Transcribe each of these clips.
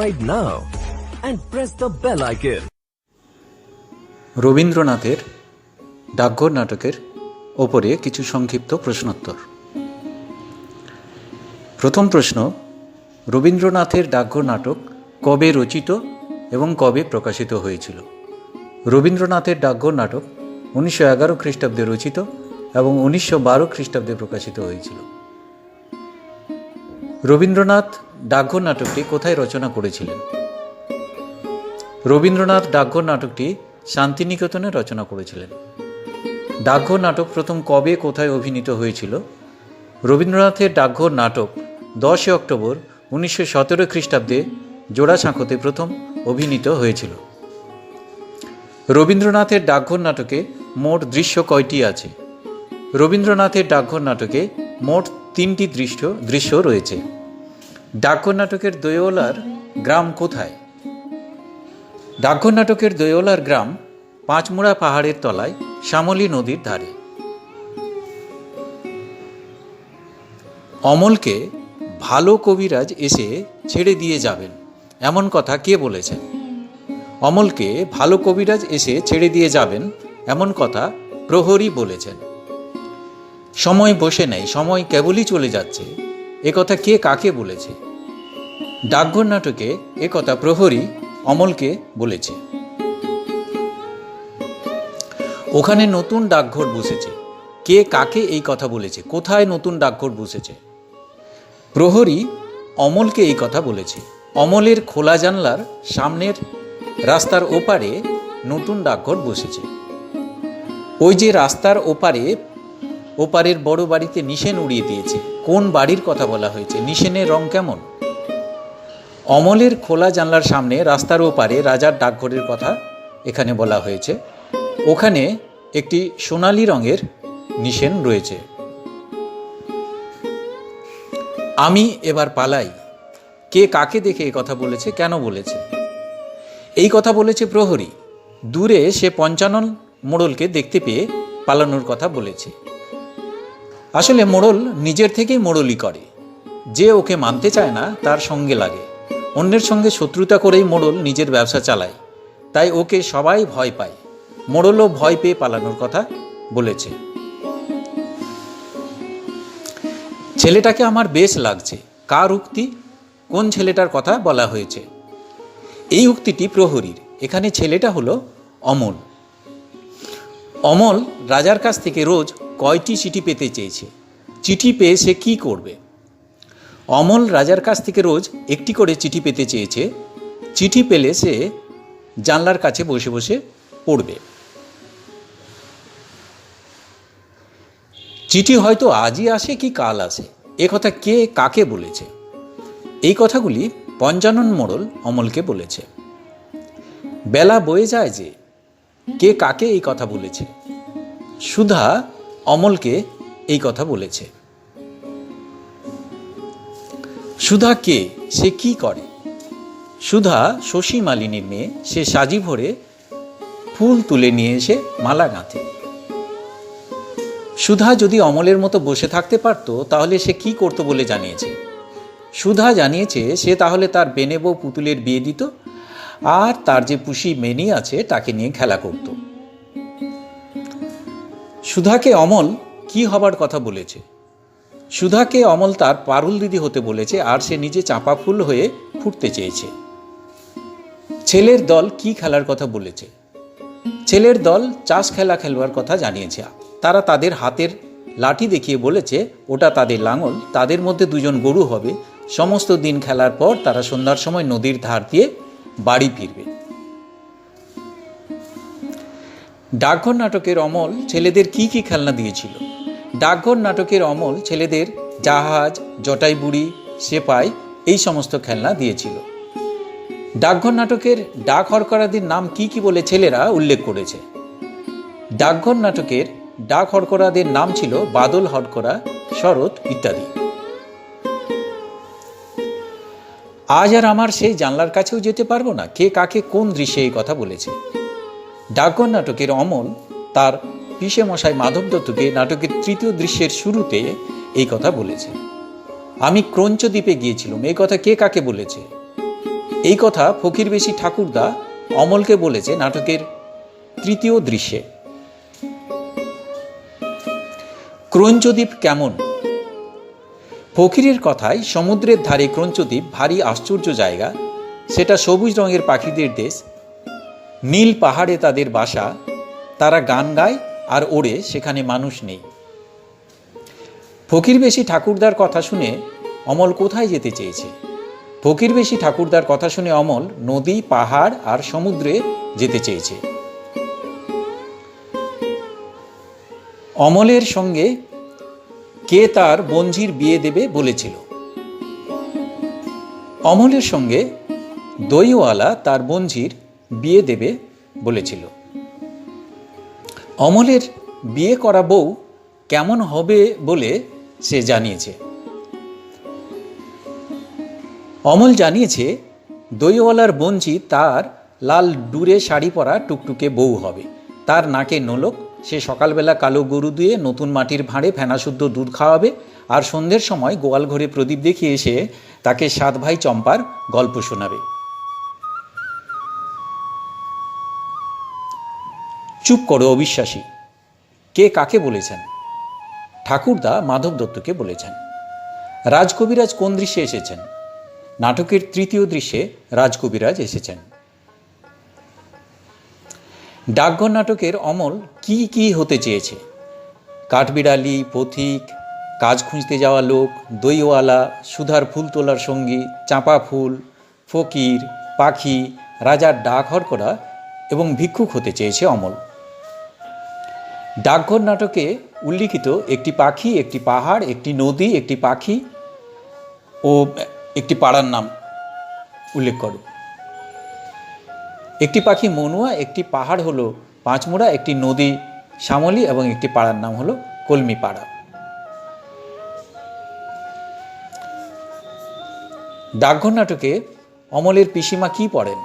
subscribe now and press the bell icon. রবীন্দ্রনাথের ডাকঘর নাটকের ওপরে কিছু সংক্ষিপ্ত প্রশ্নোত্তর। প্রথম প্রশ্ন, রবীন্দ্রনাথের ডাকঘর নাটক কবে রচিত এবং কবে প্রকাশিত হয়েছিল? রবীন্দ্রনাথের ডাকঘর নাটক 1911 খ্রিস্টাব্দে রচিত এবং 1912 খ্রিস্টাব্দে প্রকাশিত হয়েছিল। রবীন্দ্রনাথ ডাকঘর নাটকটি কোথায় রচনা করেছিলেন? রবীন্দ্রনাথ ডাকঘর নাটকটি শান্তিনিকেতনে রচনা করেছিলেন। ডাকঘর নাটক প্রথম কবে কোথায় অভিনীত হয়েছিল? রবীন্দ্রনাথের ডাকঘর নাটক 10 অক্টোবর 1917 খ্রিস্টাব্দে জোড়াসাঁকোতে প্রথম অভিনীত হয়েছিল। রবীন্দ্রনাথের ডাকঘর নাটকে মোট দৃশ্য কয়টি আছে? রবীন্দ্রনাথের ডাকঘর নাটকে মোট 3টি দৃশ্য রয়েছে। ডাকঘর নাটকের দোয়েওলার গ্রাম কোথায়? ডাকঘর নাটকের দোয়েওলার গ্রাম পাঁচমুড়া পাহাড়ের তলায় শ্যামলী নদীর ধারে। অমলকে ভালো কবিরাজ এসে ছেড়ে দিয়ে যাবেন এমন কথা কে বলেছেন? অমলকে ভালো কবিরাজ এসে ছেড়ে দিয়ে যাবেন এমন কথা প্রহরী বলেছেন। সময় বসে নেই, সময় কেবলই চলে যাচ্ছে এ কথা কে কাকে বলেছে? ডাকঘর নাটকে এ কথা প্রহরী অমলকে বলেছে। ওখানে নতুন ডাকঘর বসেছে, কে কাকে এই কথা বলেছে? কোথায় নতুন ডাকঘর বসেছে? প্রহরী অমলকে এই কথা বলেছে। অমলের খোলা জানলার সামনের রাস্তার ওপারে নতুন ডাকঘর বসেছে। ওই যে রাস্তার ওপারের বড় বাড়িতে নিশেন উড়িয়ে দিয়েছে, কোন বাড়ির কথা বলা হয়েছে? নিশেনের রং কেমন? অমলের খোলা জানলার সামনে রাস্তার ওপারে রাজার ডাকঘরের কথা এখানে বলা হয়েছে। ওখানে একটি সোনালী রঙের নিশেন রয়েছে। আমি এবার পালাই, কে কাকে দেখে এই কথা বলেছে, কেন বলেছে? এই কথা বলেছে প্রহরী। দূরে সে পঞ্চানন মোড়লকে দেখতে পেয়ে পালানোর কথা বলেছে। আসলে মোড়ল নিজের থেকেই মোড়লই করে, যে ওকে মানতে চায় না তার সঙ্গে লাগে। অন্যের সঙ্গে শত্রুতা করেই মোড়ল নিজের ব্যবসা চালায়, তাই ওকে সবাই ভয় পায়। মোড়লও ভয় পেয়ে পালানোর কথা বলেছে। ছেলেটাকে আমার বেশ লাগছে, কার উক্তি? কোন ছেলেটার কথা বলা হয়েছে? এই উক্তিটি প্রহরীর। এখানে ছেলেটা হলো অমল। অমল রাজার কাছ থেকে রোজ কয়টি চিঠি পেতে চেয়েছে? চিঠি পেয়ে সে কি করবে? অমল রাজার কাছ থেকে রোজ একটি করে চিঠি পেতে চেয়েছে। চিঠি পেলে সে জানলার কাছে বসে বসে পড়বে। চিঠি হয়তো আজই আসে কি কাল আসে, এ কথা কে কাকে বলেছে? এই কথাগুলি পঞ্চানন মোড়ল অমলকে বলেছে। বেলা বয়ে যায় যে, কে কাকে এই কথা বলেছে? সুধা অমলকে এই কথা বলেছে। সুধা কে? সে কি করে? সুধা শশী মালিনীর মেয়ে। সে সাজি ভরে ফুল তুলে নিয়ে এসে মালা গাঁথে। সুধা যদি অমলের মতো বসে থাকতে পারত তাহলে সে কি করত বলে জানিয়েছে? সুধা জানিয়েছে সে তাহলে তার বেনে বউ পুতুলের বিয়ে দিত আর তার যে পুষি মেনি আছে তাকে নিয়ে খেলা করত। সুধাকে অমল কি হবার কথা বলেছে? সুধাকে অমল তার পারুল দিদি হতে বলেছে আর সে নিজে চাঁপা ফুল হয়ে ফুটতে চেয়েছে। ছেলের দল কি খেলার কথা বলেছে? ছেলের দল চাষ খেলা খেলবার কথা জানিয়েছে। তারা তাদের হাতের লাঠি দেখিয়ে বলেছে ওটা তাদের লাঙল, তাদের মধ্যে 2 জন গরু হবে। সমস্ত দিন খেলার পর তারা সন্ধ্যার সময় নদীর ধার দিয়ে বাড়ি ফিরবে। ডাকঘর নাটকের অমল ছেলেদের কি কি খেলনা দিয়েছিল? ডাকঘর নাটকের অমল ছেলেদের জাহাজ, জটাই বুড়ি, সেপাই এই সমস্ত খেলনা দিয়েছিল। ডাকঘর নাটকের ডাক হরকরাদের নাম কি কি বলে ছেলেরা উল্লেখ করেছে? ডাকঘর নাটকের ডাক হরকরাদের নাম ছিল বাদল হরকরা, শরৎ ইত্যাদি। আজ আর আমার সেই জানলার কাছেও যেতে পারবো না, কে কাকে কোন দৃশ্যে এই কথা বলেছে? ডাকঘর নাটকের অমল তার পিসে মশাই মাধব দত্তকে নাটকের 3য় দৃশ্যের শুরুতে এই কথা বলেছে। আমি ক্রঞ্চ দ্বীপে গিয়েছিলাম, এই কথা কে কাকে বলেছে? এই কথা ফকিরবেশী ঠাকুরদা অমলকে বলেছে নাটকের তৃতীয় দৃশ্যে। ক্রঞ্চদ্বীপ কেমন? ফকিরের কথায় সমুদ্রের ধারে ক্রঞ্চদ্বীপ ভারী আশ্চর্য জায়গা। সেটা সবুজ রঙের পাখিদের দেশ, নীল পাহাড়ে তাদের বাসা, তারা গান গায় আর ওড়ে, সেখানে মানুষ নেই। ফকিরবেশী ঠাকুরদার কথা শুনে অমল কোথায় যেতে চেয়েছে? ফকিরবেশী ঠাকুরদার কথা শুনে অমল নদী, পাহাড় আর সমুদ্রে যেতে চেয়েছে। অমলের সঙ্গে কে তার বঞ্জির বিয়ে দেবে বলেছিল? অমলের সঙ্গে দইওয়ালা তার বঞ্জির বিয়ে দেবে বলেছিল। অমলের বিয়ে করা বউ কেমন হবে বলে সে জানিয়েছে। অমল জানিয়েছে দইওয়ালার বঞ্জি তার লাল ডুরে শাড়ি পরা টুকটুকে বউ হবে। তার নাকে নোলক, সে সকালবেলা কালো গরু দিয়ে নতুন মাটির ভাঁড়ে ফেনাশুদ্ধ দুধ খাওয়াবে, আর সন্ধ্যের সময় গোয়াল ঘরে প্রদীপ দেখিয়ে এসে তাকে 7 ভাই চম্পার গল্প শোনাবে। চুপ করো অবিশ্বাসী। কে কাকে বলেছেন? ঠাকুরদা মাধব দত্তকে বলেছেন। রাজকবিরাজ কোন দৃশ্যে এসেছেন? নাটকের তৃতীয় দৃশ্যে রাজকবিরাজ এসেছেন। ডাকঘর নাটকের অমল কি কি হতে চেয়েছে? কাঠবিড়ালি, পথিক, কাজ খুঁজতে যাওয়া লোক, দইওয়ালা, সুধার ফুল তোলার সঙ্গী, চাঁপা ফুল, ফকির, পাখি, রাজার ডাক হরকরা এবং ভিক্ষুক হতে চেয়েছে অমল। ডাকঘর নাটকে উল্লিখিত একটি পাখি, একটি পাহাড়, একটি নদী, একটি পাখি ও একটি পাড়ার নাম উল্লেখ করো। একটি পাখি মনুয়া, একটি পাহাড় হলো পাঁচমোড়া, একটি নদী শ্যামলী এবং একটি পাড়ার নাম হলো কলমি পাড়া। ডাকঘর নাটকে অমলের পিসিমা কি পড়েন?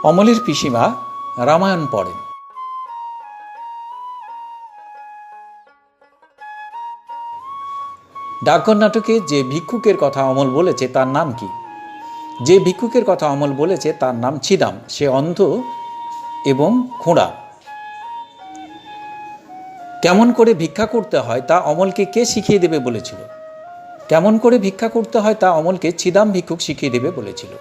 অমলের পিসিমা রামায়ণ পড়েন। ডাকঘর নাটকে যে ভিক্ষুকের কথা অমল বলেছে তার নাম কি? যে ভিক্ষুকের কথা অমল বলেছে তার নাম ছিদাম। সে অন্ধ এবং খোঁড়া। কেমন করে ভিক্ষা করতে হয় তা অমলকে কে শিখিয়ে দেবে বলেছিল? কেমন করে ভিক্ষা করতে হয় তা অমলকে ছিদাম ভিক্ষুক শিখিয়ে দেবে বলেছিল।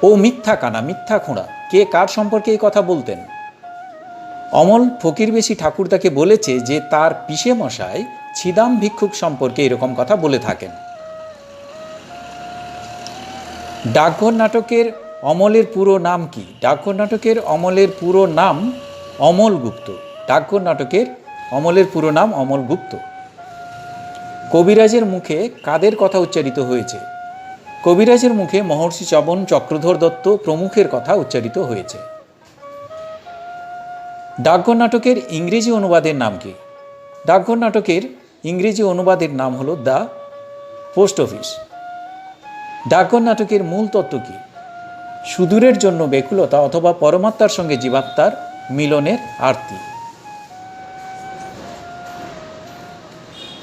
ও মিথ্যা কানা, মিথ্যা খোঁড়া। কে কার সম্পর্কে এই কথা বলতেন? অমল ফকিরবেশী ঠাকুরদাকে বলেছে যে তার পিসে মশাই ছিদাম ভিক্ষুক সম্পর্কে এরকম কথা বলে থাকেন। ডাকঘর নাটকের অমলের পুরো নাম কি? ডাকঘর নাটকের অমলের পুরো নাম অমল গুপ্ত। ডাকঘর নাটকের অমলের পুরো নাম অমল গুপ্ত। কবিরাজের মুখে কাদের কথা উচ্চারিত হয়েছে? কবিরাজের মুখে মহর্ষি চবন, চক্রধর দত্ত প্রমুখের কথা উচ্চারিত হয়েছে। ডাকঘর নাটকের ইংরেজি অনুবাদের নাম কি? ডাকঘর নাটকের ইংরেজি অনুবাদের নাম হলো দ্য পোস্ট অফিস। ডাকঘর নাটকের মূল তত্ত্ব কি? সুদূরের জন্য ব্যাকুলতা অথবা পরমাত্মার সঙ্গে জীবাত্মার মিলনের আরতি।